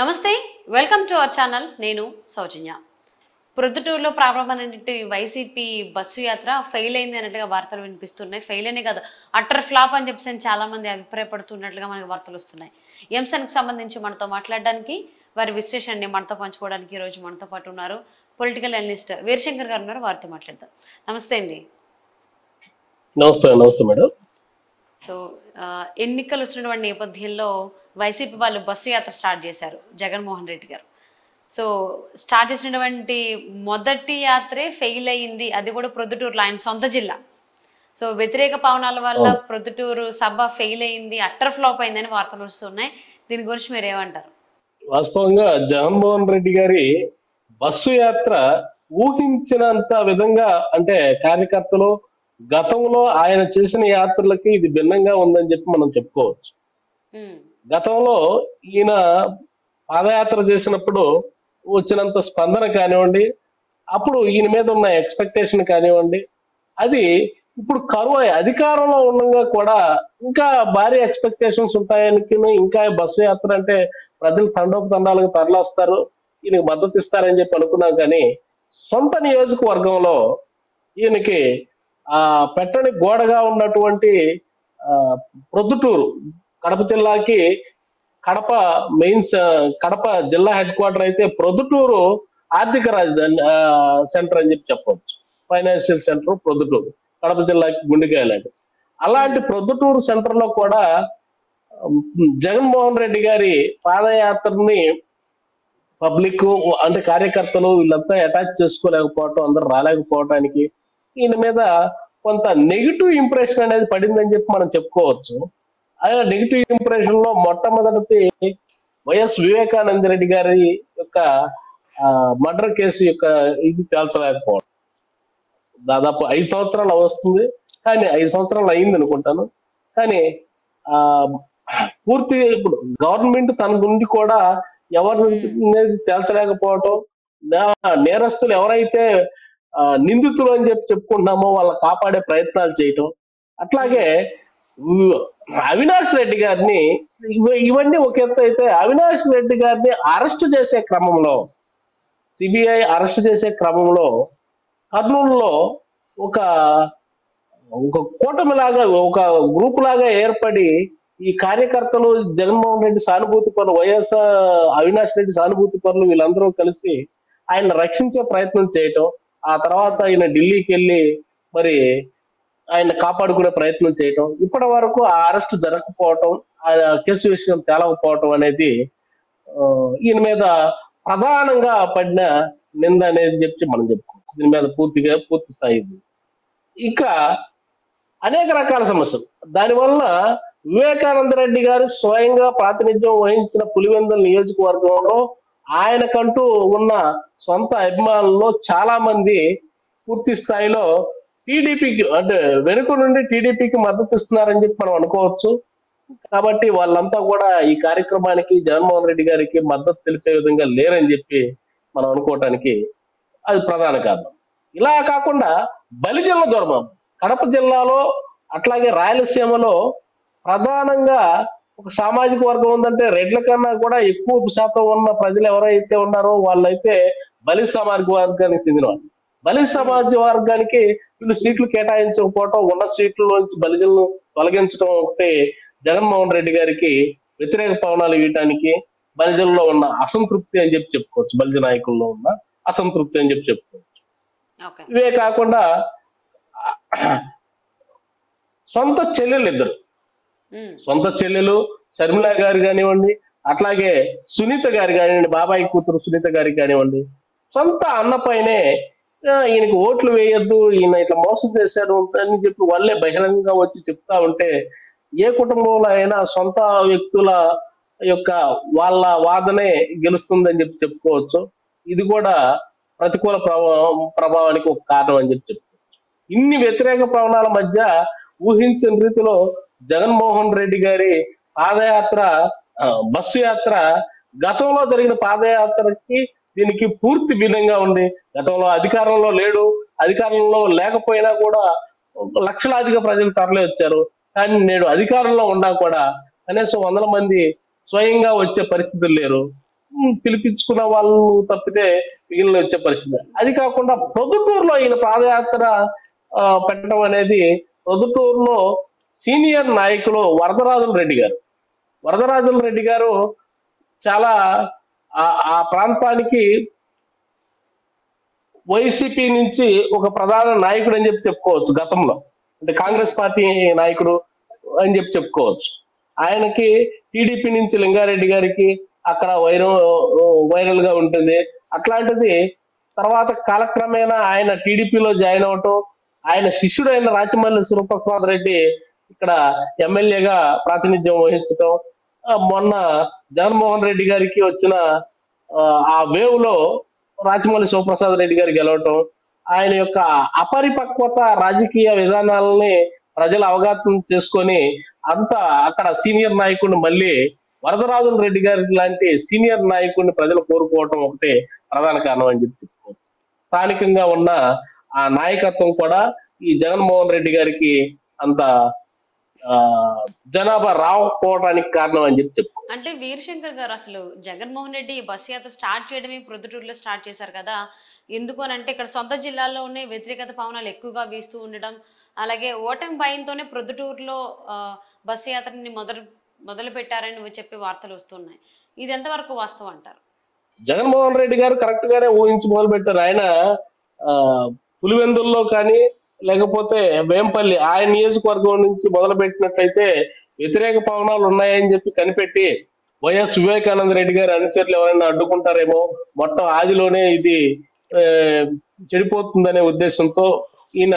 నమస్తే, welcome to our channel. నేను సౌజన్య. ప్రొద్దుటూరులో ప్రారంభమైనటువంటి వైసీపీ బస్సు యాత్ర ఫెయిల్ అయింది అన్నట్లుగా వార్తలు వినిపిస్తున్నాయి. ఫెయిల్ అనే కాదు, అట్టర్ ఫ్లాప్ అని చెప్పేసి చాలా మంది అభిప్రాయపడుతున్నట్లుగా మనకు వార్తలు వస్తున్నాయి. ఈ అంశానికి సంబంధించి మనతో మాట్లాడడానికి, వారి విశ్లేషణని మనతో పంచుకోవడానికి ఈరోజు మనతో పాటు ఉన్నారు పొలిటికల్ అనలిస్ట్ వీరశంకర్ గారు ఉన్నారు. వారితో మాట్లాడదాం. నమస్తే అండి. నమస్తే మేడం. సో ఎన్నికలు వస్తున్నటువంటి నేపథ్యంలో వైసీపీ వాళ్ళు బస్సు యాత్ర స్టార్ట్ చేశారు, జగన్మోహన్ రెడ్డి గారు. సో స్టార్ట్ చేసినటువంటి మొదటి యాత్రే ఫెయిల్ అయ్యింది, అది కూడా ప్రొద్దుటూరులో, ఆయన సొంత జిల్లా. సో వ్యతిరేక పవనాల వల్ల ప్రొద్దుటూరు సభ ఫెయిల్ అయింది, అట్టర్ ఫ్లాప్ అయిందని వార్తలు వస్తున్నాయి. దీని గురించి మీరు ఏమంటారు? వాస్తవంగా జగన్మోహన్ రెడ్డి గారి బస్సు యాత్ర ఊహించినంత విధంగా, అంటే కార్యకర్తలు గతంలో ఆయన చేసిన యాత్రలకి ఇది భిన్నంగా ఉందని చెప్పి మనం చెప్పుకోవచ్చు. గతంలో ఈయన పాదయాత్ర చేసినప్పుడు వచ్చినంత స్పందన కానివ్వండి, అప్పుడు ఈయన మీద ఉన్న ఎక్స్పెక్టేషన్ కానివ్వండి, అది ఇప్పుడు కరువు అధికారంలో ఉండగా కూడా ఇంకా భారీ ఎక్స్పెక్టేషన్స్ ఉంటాయని, ఇంకా బస్సు యాత్ర అంటే ప్రజలు తండోపతండాలకు తరలిస్తారు, ఈయనకి మద్దతు ఇస్తారని చెప్పి అనుకున్నాం. కానీ సొంత నియోజకవర్గంలో ఈయనకి పెట్టని గోడగా ఉన్నటువంటి ప్రొద్దుటూరు, కడప జిల్లాకి కడప జిల్లా హెడ్ క్వార్టర్ అయితే ప్రొద్దుటూరు ఆర్థిక రాజధాని సెంటర్ అని చెప్పి చెప్పవచ్చు. ఫైనాన్షియల్ సెంటర్ ప్రొద్దుటూరు, కడప జిల్లాకి గుండెకాయలాంటి. అలాంటి ప్రొద్దుటూరు సెంటర్ లో కూడా జగన్మోహన్ రెడ్డి గారి పాదయాత్రని పబ్లిక్, అంటే కార్యకర్తలు వీళ్ళంతా అటాచ్ చేసుకోలేకపోవటం, అందరు రాలేకపోవటానికి ఈయన మీద కొంత నెగిటివ్ ఇంప్రెషన్ అనేది పడిందని చెప్పి మనం చెప్పుకోవచ్చు. ఆ నెగిటివ్ ఇంప్రెషన్ లో మొట్టమొదటి వైఎస్ వివేకానంద రెడ్డి గారి యొక్క మర్డర్ కేసు యొక్క ఇది తేల్చలేకపోవడం. దాదాపు 5 సంవత్సరాలు వస్తుంది, కానీ 5 సంవత్సరాలు అయింది అనుకుంటాను. కానీ పూర్తిగా ఇప్పుడు గవర్నమెంట్ తన గురించి కూడా ఎవరిని తేల్చలేకపోవటం, నేరస్తులు ఎవరైతే నిందితులు అని చెప్పి చెప్పుకుంటున్నామో వాళ్ళని కాపాడే ప్రయత్నాలు చేయటం, అట్లాగే అవినాష్ రెడ్డి గారిని, ఇవన్నీ ఒక ఎత్తు అయితే అవినాష్ రెడ్డి గారిని అరెస్ట్ చేసే క్రమంలో, సిబిఐ అరెస్ట్ చేసే క్రమంలో కర్నూలులో ఒక కూటమి లాగా, ఒక గ్రూప్ లాగా ఏర్పడి ఈ కార్యకర్తలు, జగన్మోహన్ రెడ్డి సానుభూతి పరులు, వైఎస్ఆర్ అవినాష్ రెడ్డి సానుభూతి పరులు, వీళ్ళందరూ కలిసి ఆయన రక్షించే ప్రయత్నం చేయటం, ఆ తర్వాత ఆయన ఢిల్లీకి వెళ్ళి మరి ఆయన కాపాడుకునే ప్రయత్నం చేయటం, ఇప్పటి వరకు ఆ అరెస్ట్ జరగకపోవటం, ఆ కేసు విషయం తేలకపోవటం అనేది ఈయన మీద ప్రధానంగా పడిన నింద అనేది చెప్పి మనం చెప్పుకోవచ్చు. దీని మీద పూర్తి స్థాయి. ఇంకా అనేక రకాల సమస్యలు. దానివల్ల వివేకానంద రెడ్డి గారు స్వయంగా ప్రాతినిధ్యం వహించిన పులివెందుల నియోజకవర్గంలో ఆయనకంటూ ఉన్న సొంత అభిమానుల్లో చాలా మంది పూర్తి స్థాయిలో టీడీపీకి, అంటే వెనుక నుండి టీడీపీకి మద్దతు ఇస్తున్నారని చెప్పి మనం అనుకోవచ్చు. కాబట్టి వాళ్ళంతా కూడా ఈ కార్యక్రమానికి జగన్మోహన్ రెడ్డి గారికి మద్దతు తెలిపే విధంగా లేరని చెప్పి మనం అనుకోవటానికి అది ప్రధాన కారణం. ఇలా కాకుండా బలిజల దుర్మం, కడప జిల్లాలో అట్లాగే రాయలసీమలో ప్రధానంగా ఒక సామాజిక వర్గం ఉందంటే రెడ్ల కన్నా కూడా ఎక్కువ శాతం ఉన్న ప్రజలు ఎవరైతే ఉన్నారో వాళ్ళైతే బలి సామాజిక వర్గానికి చెందిన వాళ్ళు. బలి సమాజ వర్గానికి వీళ్ళు సీట్లు కేటాయించకపోవటం, ఉన్న సీట్లలోంచి బలిజలను తొలగించడం ఒకటి జగన్మోహన్ రెడ్డి గారికి వ్యతిరేక పవనాలు ఇవ్వటానికి బలిజల్లో ఉన్న అసంతృప్తి అని చెప్పి చెప్పుకోవచ్చు. బలిజ నాయకుల్లో ఉన్న అసంతృప్తి అని చెప్పి చెప్పుకోవచ్చు. ఇవే కాకుండా సొంత చెల్లెలు షర్మిల గారు కానివ్వండి, అట్లాగే సునీత గారు కానివ్వండి, బాబాయి కూతురు సునీత గారికి కానివ్వండి, సొంత అన్నపైనే ఈయనకి ఓట్లు వేయొద్దు, ఈయన ఇట్లా మోసం చేశాడు అని చెప్పి వాళ్ళే బహిరంగంగా వచ్చి చెప్తా ఉంటే, ఏ కుటుంబంలో అయినా సొంత వ్యక్తుల యొక్క వాళ్ళ వాదనే గెలుస్తుందని చెప్పి చెప్పుకోవచ్చు. ఇది కూడా ప్రతికూల ప్రభావానికి ఒక కారణం అని చెప్పి చెప్పుకోవచ్చు. ఇన్ని వ్యతిరేక ప్రవణాల మధ్య ఊహించిన రీతిలో జగన్మోహన్ రెడ్డి గారి పాదయాత్ర, బస్సు యాత్ర గతంలో జరిగిన పాదయాత్రకి దీనికి పూర్తి భిన్నంగా ఉంది. గతంలో అధికారంలో లేడు, అధికారంలో లేకపోయినా కూడా లక్షలాదిగా ప్రజలు తరలి వచ్చారు. కానీ నేడు అధికారంలో ఉన్నా కూడా కనీసం 100 మంది స్వయంగా వచ్చే పరిస్థితులు లేరు. పిలిపించుకున్న వాళ్ళు తప్పితే మిగిలిన వచ్చే పరిస్థితి. అది కాకుండా ప్రొద్దుటూరులో ఈయన పాదయాత్ర పెట్టడం అనేది, ప్రొద్దుటూరులో సీనియర్ నాయకులు వరదరాజుల రెడ్డి గారు. వరదరాజుల రెడ్డి గారు చాలా ఆ ప్రాంతానికి వైసీపీ నుంచి ఒక ప్రధాన నాయకుడు అని చెప్పి చెప్పుకోవచ్చు గతంలో. అంటే కాంగ్రెస్ పార్టీ నాయకుడు అని చెప్పి చెప్పుకోవచ్చు. ఆయనకి టీడీపీ నుంచి లింగారెడ్డి గారికి అక్కడ వైరల్ గా ఉంటుంది. అట్లాంటిది తర్వాత కాలక్రమేణా ఆయన టీడీపీలో జాయిన్ అవటం, ఆయన శిష్యుడైన రాచమల్లి శివప్రసాద్ రెడ్డి ఇక్కడ ఎమ్మెల్యేగా ప్రాతినిధ్యం వహించటం, మొన్న జగన్మోహన్ రెడ్డి గారికి వచ్చిన ఆ వేవ్ లో రాచమల్లి శివప్రసాద్ రెడ్డి గారు గెలవటం, ఆయన యొక్క అపరిపక్వత రాజకీయ విధానాలని ప్రజలు అవగాహన చేసుకొని అంత అక్కడ సీనియర్ నాయకుడిని మళ్ళీ వరదరాజుల రెడ్డి గారి లాంటి సీనియర్ నాయకుడిని ప్రజలు కోరుకోవటం ఒకటే ప్రధాన కారణం అని చెప్పి చెప్పుకోవచ్చు. స్థానికంగా ఉన్న ఆ నాయకత్వం కూడా ఈ జగన్మోహన్ రెడ్డి గారికి అంత జనాభా రాకపోవడానికి కారణం అని చెప్పి చెప్పు. అంటే వీరశంకర్ గారు, అసలు జగన్మోహన్ రెడ్డి బస్సు యాత్ర స్టార్ట్ చేయడమే ప్రొద్దుటూరులో స్టార్ట్ చేశారు కదా, ఎందుకు అని అంటే ఇక్కడ సొంత జిల్లాల్లో ఉన్న వ్యతిరేకత పవనాలు ఎక్కువగా వీస్తూ ఉండడం, అలాగే ఓటమి భయంతోనే ప్రొద్దుటూరులో బస్సు యాత్రని మొదలు పెట్టారని చెప్పే వార్తలు వస్తున్నాయి. ఇది ఎంతవరకు వాస్తవం అంటారు? జగన్మోహన్ రెడ్డి గారు కరెక్ట్ గానే ఊహించి మొదలు పెట్టారు. ఆయన పులివెందుల్లో కానీ లేకపోతే వేంపల్లి ఆయన నియోజకవర్గం నుంచి మొదలు పెట్టినట్లయితే వ్యతిరేక పవనాలు ఉన్నాయని చెప్పి కనిపెట్టి వైఎస్ వివేకానంద రెడ్డి గారి అనుచరులు ఎవరైనా అడ్డుకుంటారేమో, మొత్తం ఆదిలోనే ఇది చెడిపోతుందనే ఉద్దేశంతో ఈయన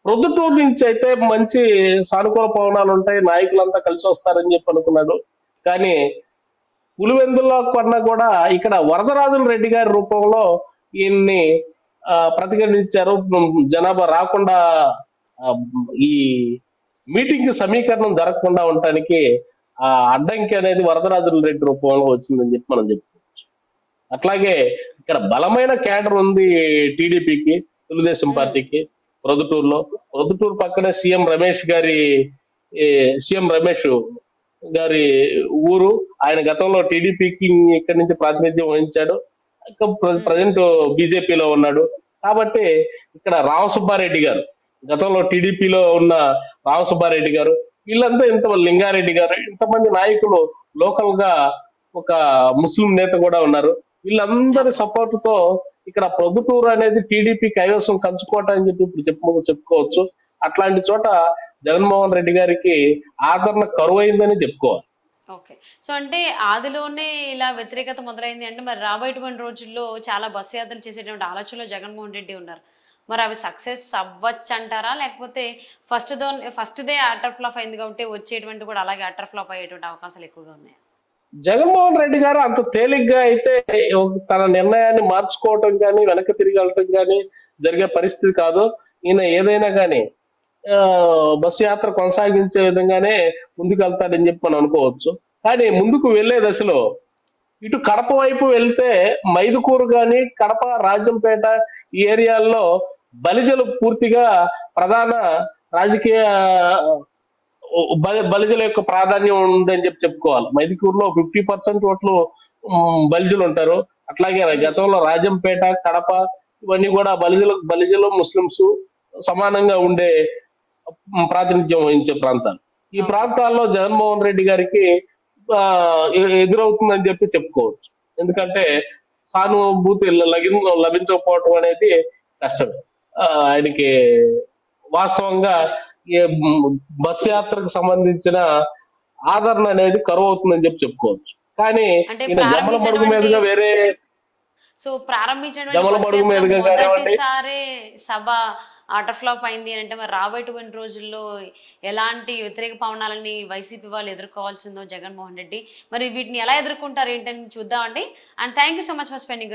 ప్రొద్దుటూరు నుంచి అయితే మంచి సానుకూల పవనాలు ఉంటాయి, నాయకులంతా కలిసి వస్తారని చెప్పి అనుకున్నాడు. కానీ పులివెందుల్లో కన్నా కూడా ఇక్కడ వరదరాజుల రెడ్డి గారి రూపంలో ఈయన్ని ప్రతిఘటించారు. జనాభా రాకుండా ఈ మీటింగ్ సమీకరణం జరగకుండా ఉండటానికి ఆ అడ్డంకి అనేది వరదరాజుల రెడ్డి రూపంలో వచ్చిందని చెప్పి మనం చెప్పుకోవచ్చు. అట్లాగే ఇక్కడ బలమైన క్యాడర్ ఉంది టీడీపీకి, తెలుగుదేశం పార్టీకి ప్రొద్దుటూరు పక్కనే సీఎం రమేష్ గారి ఊరు. ఆయన గతంలో టీడీపీకి ఇక్కడి నుంచి ప్రాతినిధ్యం వహించాడు, ప్రజెంట్ బీజేపీలో ఉన్నాడు. కాబట్టి ఇక్కడ రామసుబ్బారెడ్డి గారు, గతంలో టీడీపీలో ఉన్న రామసుబ్బారెడ్డి గారు, వీళ్ళంతా లింగారెడ్డి గారు, ఇంతమంది నాయకులు, లోకల్ గా ఒక ముస్లిం నేత కూడా ఉన్నారు. వీళ్ళందరి సపోర్ట్ తో ఇక్కడ ప్రొద్దుటూరు అనేది టీడీపీ కైవసం కంచుకోట అని చెప్పి ఇప్పుడు చెప్పుకోవచ్చు. అట్లాంటి చోట జగన్మోహన్ రెడ్డి గారికి ఆదరణ కరువైందని చెప్పుకోవాలి. ఓకే, సో అంటే ఆదిలోనే ఇలా వ్యతిరేకత మొదలైంది అంటే మరి రాబోయేటువంటి రోజుల్లో చాలా బస్సు యాత్రలు చేసేటువంటి ఆలోచనలో జగన్మోహన్ రెడ్డి ఉన్నారు. మరి అవి సక్సెస్ అవ్వచ్చు అంటారా, లేకపోతే ఫస్ట్దే అటర్ ఫ్లాప్ అయింది కాబట్టి వచ్చేటువంటి కూడా అలాగే అటర్ ఫ్లాప్ అయ్యేటువంటి అవకాశాలు ఎక్కువగా ఉన్నాయి? జగన్మోహన్ రెడ్డి గారు అంత తేలిగ్గా అయితే తన నిర్ణయాన్ని మార్చుకోవటం కానీ వెనక్కి తిరిగి వెళ్ళటం కానీ జరిగే పరిస్థితి కాదు. ఈయన ఏదైనా కానీ బస్సు యాత్ర కొనసాగించే విధంగానే ముందుకు వెళ్తాడని చెప్పి మనం అనుకోవచ్చు. కానీ ముందుకు వెళ్లే దశలో ఇటు కడప వైపు వెళ్తే మైదుకూరు కానీ కడప రాజంపేట ఈ ఏరియాల్లో బలిజలు పూర్తిగా ప్రధాన రాజకీయ బలిజల యొక్క ప్రాధాన్యం ఉందని చెప్పి చెప్పుకోవాలి. మైదుకూరులో 50% ఓట్లు బలిజలు ఉంటారు. అట్లాగే గతంలో రాజంపేట, కడప ఇవన్నీ కూడా బలిజలు ముస్లింస్ సమానంగా ఉండే ప్రాతినిధ్యం వహించే ప్రాంతాలు. ఈ ప్రాంతాల్లో జగన్మోహన్ రెడ్డి గారికి ఎదురవుతుందని చెప్పి చెప్పుకోవచ్చు. ఎందుకంటే సానుభూతి లభించకపోవటం అనేది కష్టమే. ఆయనకి వాస్తవంగా బస్ యాత్రకు సంబంధించిన ఆదరణ అనేది కరువు అవుతుందని చెప్పి చెప్పుకోవచ్చు. కానీ జమ్మల మడుగు మీదుగా వేరే జమ్మల మడుగు మీదుగా కానివ్వండి సభ అటర్ ఫ్లాప్ అయింది అంటే మరి రాబోయేటువంటి రోజుల్లో ఎలాంటి వ్యతిరేక పవనాలని వైసీపీ వాళ్ళు ఎదుర్కోవాల్సిందో జగన్మోహన్ రెడ్డి, మరి వీటిని ఎలా ఎదుర్కొంటారు ఏంటని చూద్దామండి. And thank you so much for spending